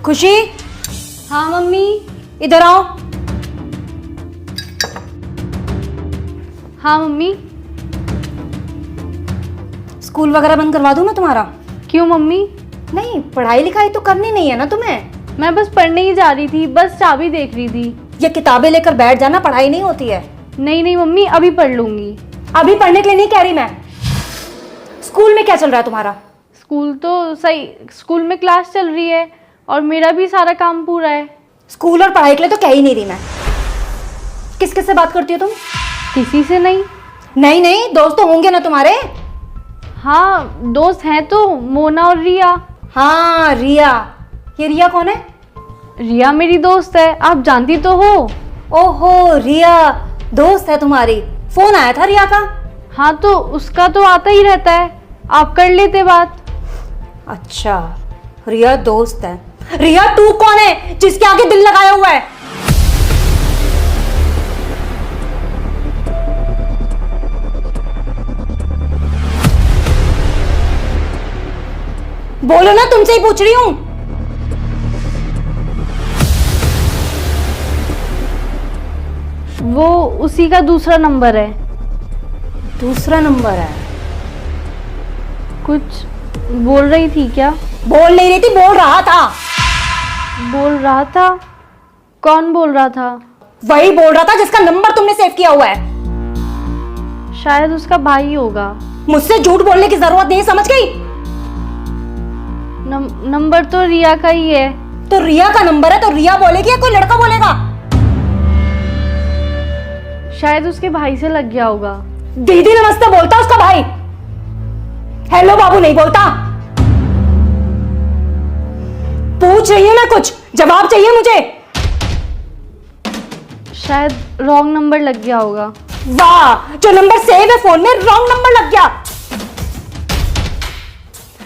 खुशी। हाँ मम्मी, इधर आओ। हाँ मम्मी। स्कूल वगैरह बंद करवा दूं मैं तुम्हारा? क्यों मम्मी? नहीं, पढ़ाई लिखाई तो करनी नहीं है ना तुम्हें? मैं बस पढ़ने ही जा रही थी, बस चाबी देख रही थी। ये किताबें लेकर बैठ जाना, पढ़ाई नहीं होती है। नहीं नहीं मम्मी, अभी पढ़ लूंगी। अभी पढ़ने के लिए नहीं कह रही मैं। स्कूल में क्या चल रहा है तुम्हारा? स्कूल तो सही, स्कूल में क्लास चल रही है और मेरा भी सारा काम पूरा है। स्कूल और पढ़ाई के लिए तो कह ही नहीं रही मैं। किस किस से बात करती हो तुम? किसी से नहीं। नहीं नहीं, दोस्त तो होंगे ना तुम्हारे? हाँ दोस्त हैं तो, मोना और रिया। हाँ रिया। ये रिया कौन है? रिया मेरी दोस्त है, आप जानती तो हो। ओहो, रिया दोस्त है तुम्हारी। फोन आया था रिया का? हाँ तो उसका तो आता ही रहता है, आप कर लेते बात। अच्छा, रिया दोस्त है। रिया तू कौन है जिसके आगे दिल लगाया हुआ है? बोलो ना, तुमसे ही पूछ रही हूं। वो उसी का दूसरा नंबर है। दूसरा नंबर है? कुछ बोल रही थी क्या? बोल नहीं रही थी, बोल रहा था। बोल रहा था? कौन बोल रहा था? वही बोल रहा था जिसका नंबर तुमने सेव किया हुआ है। शायद उसका भाई होगा। मुझसे झूठ बोलने की जरूरत नहीं, समझ गई? नंबर तो रिया का ही है। तो रिया का नंबर है तो रिया बोलेगी या कोई लड़का बोलेगा? शायद उसके भाई से लग गया होगा। दीदी नमस्ते बोलता उसका भाई, हेलो बाबू नहीं बोलता। पूछ रही हूं मैं, कुछ जवाब चाहिए मुझे। शायद रॉन्ग नंबर लग गया होगा। वाह, जो नंबर सेव है फोन में रॉन्ग नंबर लग गया।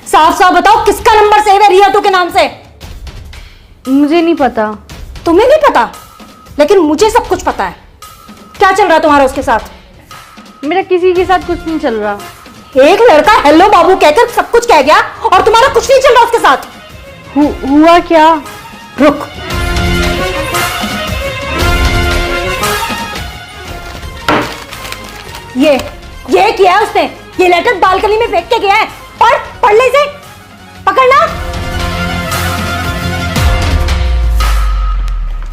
साफ साफ बताओ किसका नंबर सेव है रिया टू के नाम से? मुझे नहीं पता। तुम्हें नहीं पता? लेकिन मुझे सब कुछ पता है। क्या चल रहा है तुम्हारा उसके साथ? मेरा किसी के साथ कुछ नहीं चल रहा। एक लड़का हेलो बाबू कहकर सब कुछ कह गया और तुम्हारा कुछ नहीं चल रहा उसके साथ। हुआ क्या? रुक, ये किया है उसने। ये लेटर बालकनी में फेंक के गया है। पढ़ ले इसे, पकड़ना।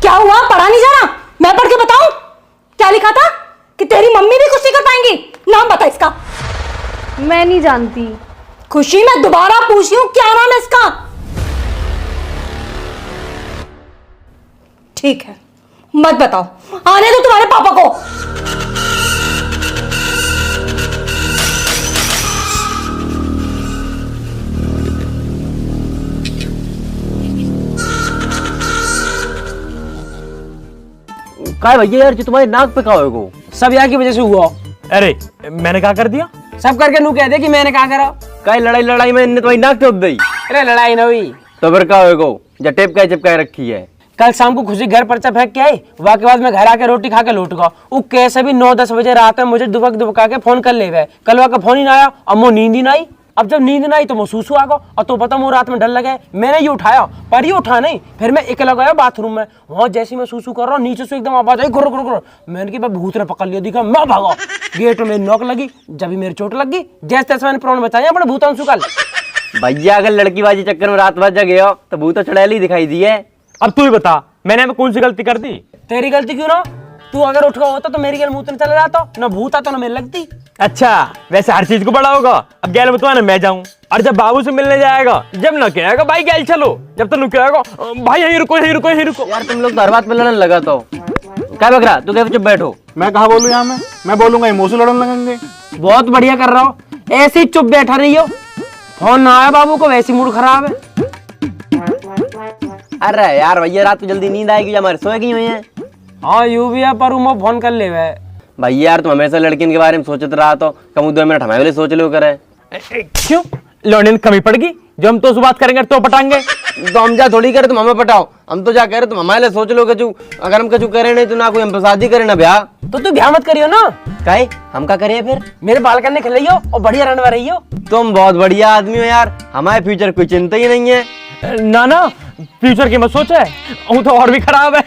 क्या हुआ, पढ़ा नहीं जा रहा? मैं पढ़ के बताऊं क्या लिखा था? कि तेरी मम्मी भी कुछ नहीं कर पाएंगी। नाम बता इसका। मैं नहीं जानती। खुशी, मैं दोबारा पूछ रही हूं, क्या नाम है इसका? ठीक है, मत बताओ, आने दो तुम्हारे पापा को। काय भैया यार, जो तुम्हारे नाक पे का हो सब यहाँ की वजह से हुआ। अरे मैंने क्या कर दिया? सब करके नू कह दे कि मैंने क्या करा। काय लड़ाई में इनने तुम्हारी नाक टोक दी। अरे लड़ाई ना हुई तो फिर क्या होगा? जब टेप का चिपकाए रखी है। कल शाम को खुशी घर पर्चा फेंक के आई, वहाँ के बाद मैं घर आके रोटी खा के लौट गया। वो कैसे भी 9-10 बजे रात में मुझे दुबका के फोन कर ले गए। कल वहाँ का फोन ही ना आया, अब वो नींद ही ना आई। अब जब नींद ना आई तो मैं सूसू आ गया, और तो पता वो रात में डर लगे। मैंने ये उठाया पर ये उठा नहीं। फिर मैं अकेला गया बाथरूम में। वहाँ जैसे मैं सूसू कर रहा हूँ, नीचे से एकदम आवाज आई गुर गुर गुर। मैंने कहा भूत ने पकड़ लिया, दिखा मैं भागा। गेट में नॉक लगी, जब भी मेरी चोट लगी। जैसे तैसे मैंने प्राण बचाया अपने भूतांशु कल। भैया अगर लड़कीबाजी चक्कर में रात भर जगे हो तो भूत चुड़ैल ही दिखाई दी है। अब तू ही बता, मैंने अब कौन सी गलती कर दी? तेरी गलती क्यों ना? तू अगर उठ गया होता तो मेरी गल मुंह में चला जाता, ना भूत आता ना मेरे लगती। अच्छा, वैसे हर चीज को बड़ा होगा। अब गैल में तो ना मैं जाऊं, और जब बाबू से मिलने जाएगा, जब ना कहेगा भाई गैल चलो, जब तो कहेगा भाई यहीं रुको यहीं रुको यहीं रुको। यार तुम लोग तो हर बात पे लड़ने लगा। तो क्या बकरा, तू कह चुप बैठो। मैं कहा बोलूं यहाँ में? मैं बोलूंगा इमोशन लड़ने लगेंगे। बहुत बढ़िया कर रहा हो, ऐसे ही चुप बैठा रही हो। फोन ना आया बाबू को, वैसी मूड खराब है। अरे यार भैया, रात को जल्दी नींद आएगी, हमारे सोए की हुई है। हाँ यूं भी है, पर वो फोन कर ले भैया। यार तुम हमेशा लड़किन के बारे में सोचते रहा तो कम 2 मिनट हमारे लिए सोच लो करे। क्यों लौंडे कमी पड़गी? जो हम तो बात करेंगे तो पटाएंगे। तो हम जा थोड़ी करे तुम हमें पटाओ। हम तो जा कह रहे तुम हमारे लिए सोच लो कचू। अगर हम कचू करे नहीं तो ना कोई हम शादी करे ना ब्याह। तो तू ब्याह मत करियो ना। काहे हम क्या करिए फिर? मेरे बाल करने खिलाइयो और बढ़िया रहने रहियो। तुम बहुत बढ़िया आदमी हो यार, हमारे फ्यूचर कोई चिंता ही नहीं है। ना ना, फ्यूचर की मत सोचे, वो तो और भी खराब है।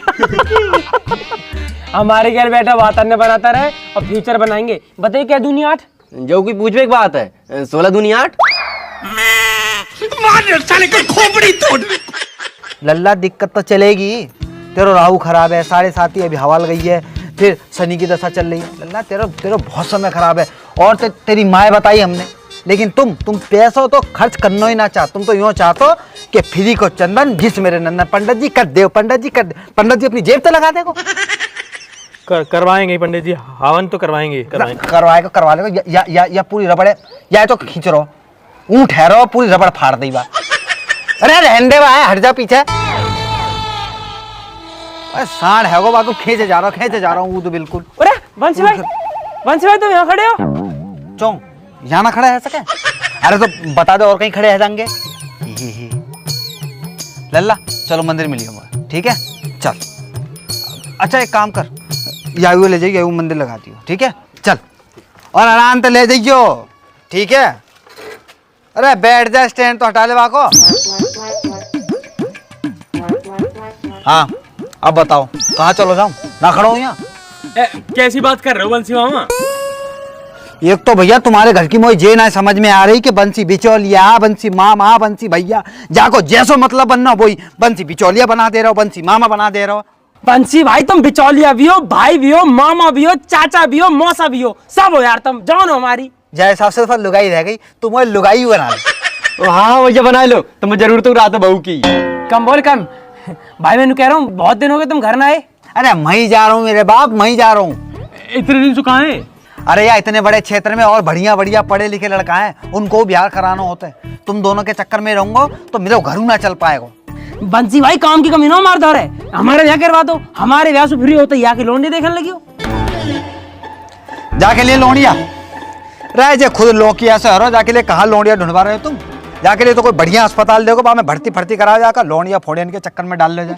हमारे घर बैठा वातावरण बनाता रहे और फ्यूचर बनाएंगे। बताइए क्या दूनी 8? जो कोई पूछने की बात है, 16 दूनी 8। लल्ला दिक्कत तो चलेगी, तेरा राहु खराब है, 7.5 अभी हवाल गई है, फिर शनि की दशा चल रही है। लल्ला तेरा तेरा बहुत समय खराब है। और तेरी माँ बताई हमने, लेकिन तुम पैसों तो खर्च करना ही ना चाह। तुम तो यूँ चाहते कि फ्री को चंदन जिस मेरे नंदन। पंडित जी कर दे, पंडित जी कर दे। पंडित जी अपनी जेब तो लगा देगो। करवाएंगे पंडित जी, हवन तो करवाएंगे। करवाएगा, करवा लेगा। या पूरी रबड़ है, या तो खींच रहो, ऊँ ठहरो, पूरी रबड़ फाड़ दी बा। अरे रहने दे भाई, हट जा पीछे। अरे सांड है वो, बाकी खींचे जा रहा हूँ वो तो बिल्कुल। अरे वंशी भाई तुम यहाँ खड़े हो? चौं यहाँ ना खड़ा है सके? अरे तो बता दो और कहीं खड़े है जाएंगे। लल्ला चलो मंदिर मिलिए, ठीक है? चल अच्छा एक काम कर, यायू ले जाइए, यायू मंदिर लगा दियो, ठीक है? चल और आराम से ले जाइयो, ठीक है? अरे बैठ जा, स्टैंड तो हटा ले बाको। हाँ अब बताओ कहाँ चलो जाऊं? ना खड़ा हूँ यहाँ। कैसी बात कर रहे हो बंसी मामा? एक तो भैया तुम्हारे घर की मोई जे ना समझ में आ रही कि बंसी बिचौलिया, बंसी मामा, बंसी भैया, जाको जैसो मतलब बनना वही बंसी बिचौलिया बना दे रहे हो, बंसी मामा बना दे रहे हो। बंसी भाई तुम बिचौलिया भी हो, भाई भी हो, मामा भी हो, चाचा भी हो, मौसा भी हो, सब हो यार तुम। जान हो हमारी जैसा सबसे लुगाई रह गई, तुम वो लुगाई बना लो। हाँ भैया बना लो, तुम्हें जरूरत हो रात बहू की। कम बोल कम भाई, मैं कह रहा हूँ बहुत दिन हो गए तुम घर ना आए। अरे मैं ही जा रहा हूँ मेरे बाप, मैं ही जा रहा हूँ। इतने दिन से कहाँ है? अरे यार इतने बड़े क्षेत्र में और बढ़िया बढ़िया पढ़े लिखे लड़का है, उनको ब्याह कराना होता है। तुम दोनों के चक्कर में रहूंगा तो मेरे घर ना चल पाएगा। बंसी भाई काम की कमी ना मार दो रे, हमारे ब्याह करवा दो। हमारे ब्याह से फ्री होते यहाँ की लोंडी देखने लगी हो। जाके लिए लोनिया रह जे खुद लोकिया से हरो, जाके लिए कहाँ लोनिया ढूंढवा रहे हो तुम? जाके लिए तो कोई बढ़िया अस्पताल देखो, वहां में भर्ती करा जाकर लोनिया फोड़ियन के चक्कर में डाल ले जा।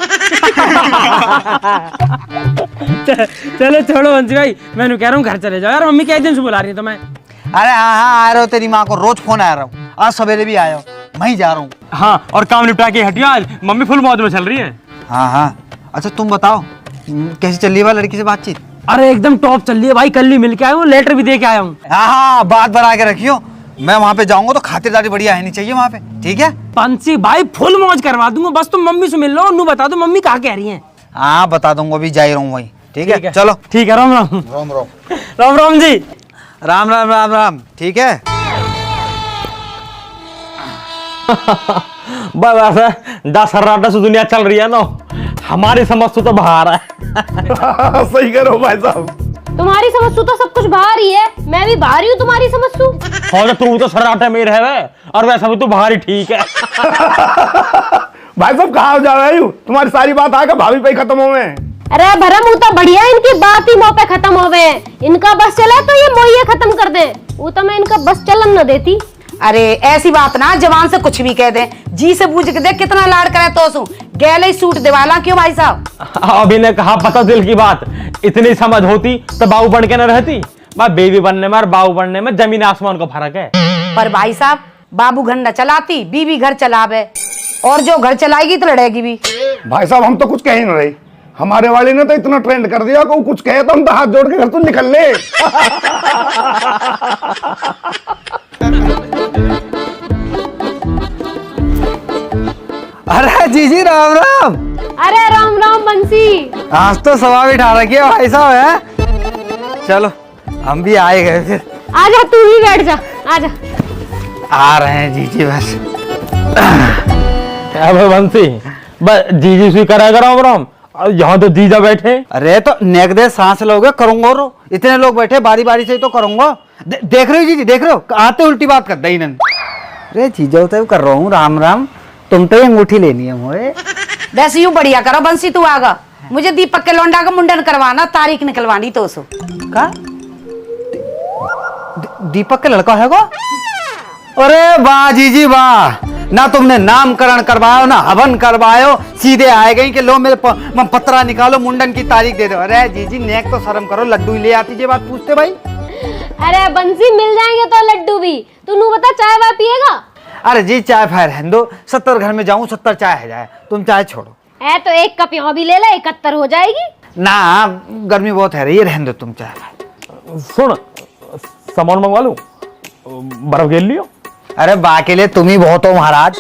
चलो छोड़ो बंसी भाई, मैं कह रहा हूँ घर चले जाओ यार। मम्मी क्या दिन से बुला रही है तुम्हें? अरे हाँ आ रहे हो, तेरी माँ को रोज फोन आ रहा हूँ, आज सवेरे भी आया हो, मैं ही जा रहा हूँ। हाँ और काम निपटा के हटियो, आज मम्मी फुल मौज में चल रही है। हाँ अच्छा तुम बताओ कैसी चल रही है लड़की से बातचीत? अरे एकदम टॉप चल रही है भाई, कल ही मिल के आया हूँ, लेटर भी दे के आया हूँ। हाँ बात बना के रखियो, मैं वहाँ पे जाऊंगा तो खातिरदारी बढ़िया है नहीं चाहिए वहाँ पे, ठीक है? बंसी भाई फुल मौज करवा दूंगा, बस तुम मम्मी से मिल लो, नू बता दो मम्मी कहाँ कह रही है। हाँ बता दूंगा, अभी जा ही रहा हूँ वही, ठीक है? चलो ठीक है, राम राम। राम राम राम राम जी। राम राम राम राम, ठीक है? बस ऐसे 10 रात से दुनिया चल रही है ना, हमारी समझ तो बाहर है। सही करो भाई साहब। तुम्हारी समझ तो सब कुछ बाहर ही है, मैं भी बाहर ही हूँ तुम्हारी समझ तू। और तू तो सराटे में रहे और वैसा भी तू बाहर ही ठीक है। भाई साहब कहाँ जा रहे हो? तुम्हारी सारी बात आकर भाभी पे खत्म हो गए। अरे भरम वो तो बढ़िया, इनकी बात ही मुंह पे खत्म हो गए। इनका बस चला तो ये मोहिए खत्म कर दे, वो तो मैं इनका बस चलन न देती। अरे ऐसी बात ना जवान से कुछ भी कह दे, जी से पूछ के देख कितना लाड करे तो सू गैले सूट देवाला क्यों भाई साहब? अभी ने कहा पता दिल की बात, इतनी समझ होती तो बाबू बन के न रहती। मैं बेबी बनने में और बाबू बनने में जमीन आसमान का फर्क है। पर भाई साहब बाबू घर न चलाती, बीबी घर चलावे, और जो घर चलाएगी तो लड़ेगी भी। भाई साहब हम तो कुछ कह ही नहीं रहे, हमारे वाले ने तो इतना ट्रेंड कर दिया को कुछ कहे तो हम तो हाथ जोड़ के घर तो निकल ले। अरे जीजी राम राम। अरे राम राम बंसी। आज तो सवा बिठा रखी है भाई साहब है। चलो हम भी आए गए फिर। आजा तू ही बैठ जा, आजा। आ रहे हैं जीजी बस। बंसी बस जीजी से करेगा राम राम, और यहाँ तो जीजा बैठे। अरे तो नेक दे सांस लोगे करूंगा, रो इतने लोग बैठे बारी बारी से तो करूंगा। देख रहे हो जीजी, देख रहे हो आते उल्टी बात कर दई नन। अरे जीजा तो कर रहा हूँ राम राम, तुम तो ये अंगूठी लेनी है मोए। वैसे यूं बढ़िया करो बंसी, तू आगा, मुझे दीपक के लौंडा का मुंडन करवाना, तारीख निकलवानी तो सो का दीपक के लड़का है को? अरे वाह जीजी वाह, ना तुमने नामकरण करवायो ना हवन करवायो, सीधे आए गई कि लो मेरे पत्रा निकालो मुंडन की तारीख दे दो। अरे जीजी नेक तो शर्म करो, लड्डू ही ले आती जे बात पूछते भाई। अरे बंसी मिल जाएंगे तो लड्डू भी, तू नू बता चाय वाय पिएगा? अरे जी चाय फायर रहने दो, 70 घर में जाऊं 70 चाय है जाए, तुम चाय छोड़ो। है तो एक कप यहाँ भी ले ले, 71 हो जाएगी। ना गर्मी बहुत है, ये रहने दो तुम चाय फायर। सुन, सामान मंगवा लूं, बर्फ घेर लियो। अरे बा के लिए तुम ही बहुत हो महाराज।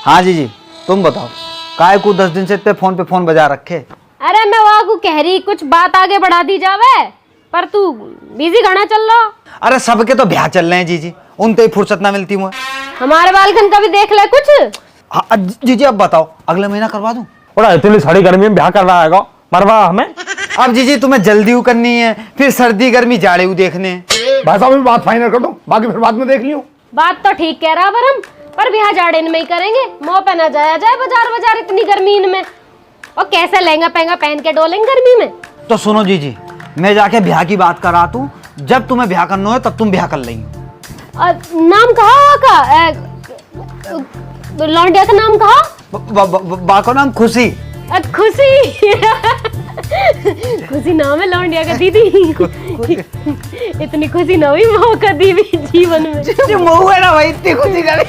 हाँ जी तुम बताओ, काय को 10 दिन से इतने फोन पे फोन बजा रखे। अरे मैं वहाँ को कह रही कुछ बात आगे बढ़ा दी जावे, पर तू बिजी घना चल रहा। अरे सबके तो ब्याह चल रहे हैं जी, उनते ही फुर्सत ना मिलती मुझे। हमारे बालकन का भी देख ले कुछ। हाँ जी अब बताओ, अगले महीना करवा दूं? बड़ा इतनी सारी गर्मी में ब्याह कर रहा है मरवा हमें। अब जी तुम्हें जल्दी ऊ करनी है, फिर सर्दी गर्मी जाड़े ऊ देखने हैं। भाई साहब बात फाइनल कर दो, बाकी फिर बाद में देख लियो। बात तो ठीक कह रहा बरम, पर ब्याह जाड़े में ही करेंगे, मुंह पे ना जाया जाए बाजार इतनी गर्मी में। और कैसे लहंगा पहंगा पहन के डोलेंगे गर्मी में। तो सुनो जी मैं जाके ब्याह की बात करा तू, जब तुम्हें ब्याह करना है तब तुम ब्याह कर लेंगे। नाम कहा का लौंडिया का नाम कहा? बा का नाम खुशी। खुशी खुशी नाम है लौंडिया का दीदी। इतनी खुशी ना हुई मौका दी भी जीवन में। जो मऊ है ना भाई, इतनी खुशी करे।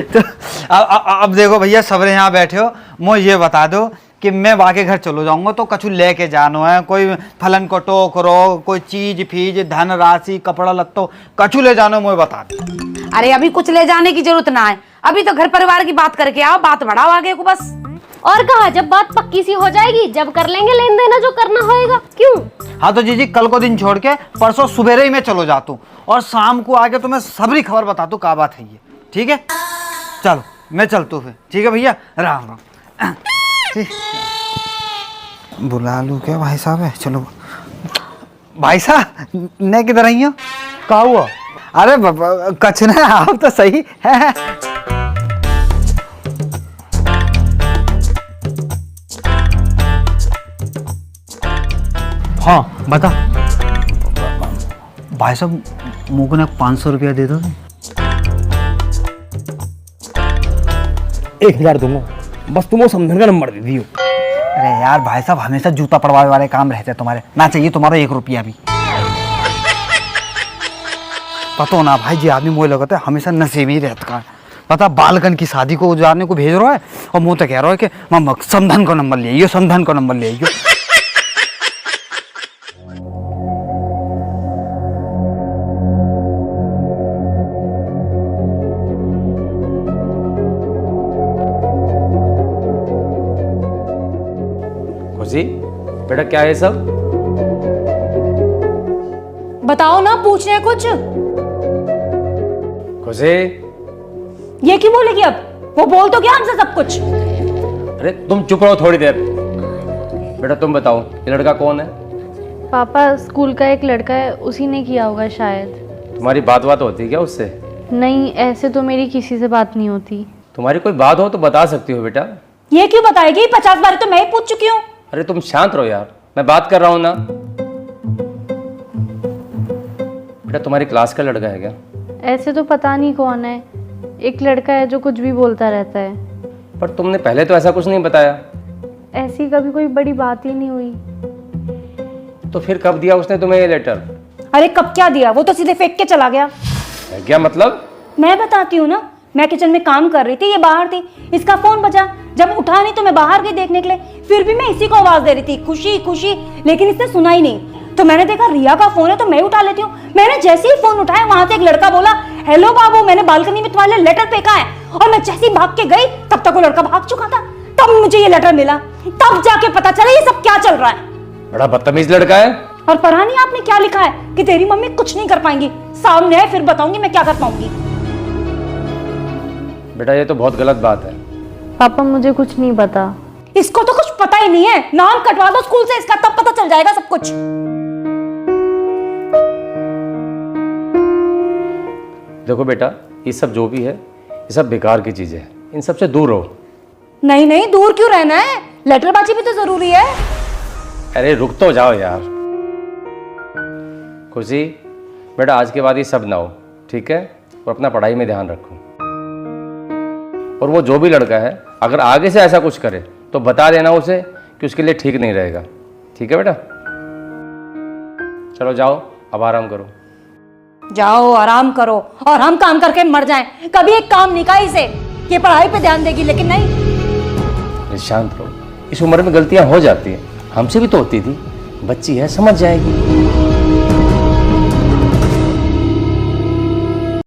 तो अब देखो भैया, सबरे यहाँ बैठे हो, मुझे ये बता दो कि मैं वाके घर चलो जाऊंगा तो कछु लेके जानो है, कोई फलन को टोकरो, कोई चीज फीज धन राशि कपड़ा लत्तो कछु ले जानो, मुझे बता दो। अरे अभी कुछ ले जाने की जरूरत ना है, अभी तो घर परिवार की बात करके आओ, बात बढ़ाओ आगे को बस। और कहा जब बात पक्की सी हो जाएगी जब कर लेंगे लेन देना जो करना होएगा। क्यों? हाँ तो जी कल को दिन छोड़ के परसों सुबेरे ही मैं चलो जाता हूँ, और शाम को आके तुम्हें सबरी खबर बता दो क्या बात है ये। ठीक है चलो मैं चलता हूँ फिर। ठीक है भैया, राम राम। बुला लूँ क्या भाई साहब है? चलो भाई साहब ने किधर आई हो? कहा हुआ? अरे कछ ना, आप तो सही है। हाँ बता। भाई साहब मुझको ना 500 रुपया दे दो। 1000 दूंगा, बस तुम वो समझन का नंबर दे दियो। अरे यार भाई साहब हमेशा जूता पड़वाने वाले काम रहते हैं तुम्हारे, ना चाहिए तुम्हारा 1 रुपया भी। पता हो ना भाई जी, आदमी मुझे लगता है हमेशा नशे में ही रहता है। पता बालकन की शादी को जाने को भेज रहा है और मुँह तो कह रहा है कि मामा समधन का नंबर ले आइयो, समधन का नंबर ले आइयो। खुशी बेटा क्या है सब? बताओ ना, पूछ रहे कुछ। खुशी ये क्यों बोलेगी अब? वो बोल तो क्या हमसे सब कुछ। अरे तुम चुप रहो थोड़ी देर। बेटा तुम बताओ ये लड़का कौन है? पापा स्कूल का एक लड़का है, उसी ने किया होगा शायद। तुम्हारी बात होती है क्या उससे? नहीं, ऐसे तो मेरी किसी से बात नहीं होती। तुम्हारी कोई बात हो तो बता सकती हो बेटा। ये क्यों बताएगी? 50 बार तो मैं ही पूछ चुकी हूँ। अरे तुम शांत रहो यार, मैं बात कर रहा हूं ना। बेटा तुम्हारी क्लास का लड़का है क्या? ऐसे तो पता नहीं कौन है, एक लड़का है जो कुछ भी बोलता रहता है। पर तुमने पहले तो ऐसा कुछ नहीं बताया। ऐसी कभी कोई बड़ी बात ही नहीं हुई। तो फिर कब दिया उसने तुम्हें ये लेटर? अरे कब क्या दिया, वो तो सीधे फेंक के चला गया। क्या मतलब? मैं बताती हूँ ना, मैं किचन में काम कर रही थी, ये बाहर थी, इसका फोन बजा, जब उठा नहीं तो मैं बाहर गई देखने के लिए, फिर भी मैं इसी को आवाज दे रही थी खुशी खुशी, लेकिन इसने सुना ही नहीं। तो मैंने देखा रिया का फोन है तो मैं उठा लेती हूँ। मैंने जैसे ही फोन उठाया वहां से एक लड़का बोला, हेलो बाबू मैंने बालकनी में तुम्हारे लिए लेटर फेंका है, और मैं जैसे ही भाग के गई तब तक वो लड़का भाग चुका था। तब मुझे ये लेटर मिला, तब जाके पता चला ये सब क्या चल रहा है। बड़ा बदतमीज लड़का है। और परानी आपने क्या लिखा है कि तेरी मम्मी कुछ नहीं कर पाएंगी, सामने है फिर बताऊंगी मैं क्या कर पाऊंगी। बेटा ये तो बहुत गलत बात है। पापा मुझे कुछ नहीं पता। इसको तो कुछ पता ही नहीं है, नाम कटवा दो स्कूल से इसका, तब पता चल जाएगा सब कुछ। देखो बेटा ये सब जो भी है ये सब बेकार की चीजें हैं, इन सब से दूर रहो। नहीं नहीं, दूर क्यों रहना है, लेटरबाजी भी तो जरूरी है। अरे रुक तो जाओ यार। खुशी बेटा आज के बाद ये सब ना हो, ठीक है? और अपना पढ़ाई में ध्यान रखो। और वो जो भी लड़का है अगर आगे से ऐसा कुछ करे तो बता देना उसे कि उसके लिए ठीक नहीं रहेगा, ठीक है बेटा? चलो जाओ अब आराम करो। जाओ आराम करो और हम काम करके मर जाएं। कभी एक काम नहीं कहा इसे, ये पढ़ाई पे ध्यान देगी, लेकिन नहीं। शांत रहो, इस उम्र में गलतियां हो जाती है, हमसे भी तो होती थी। बच्ची है, समझ जाएगी।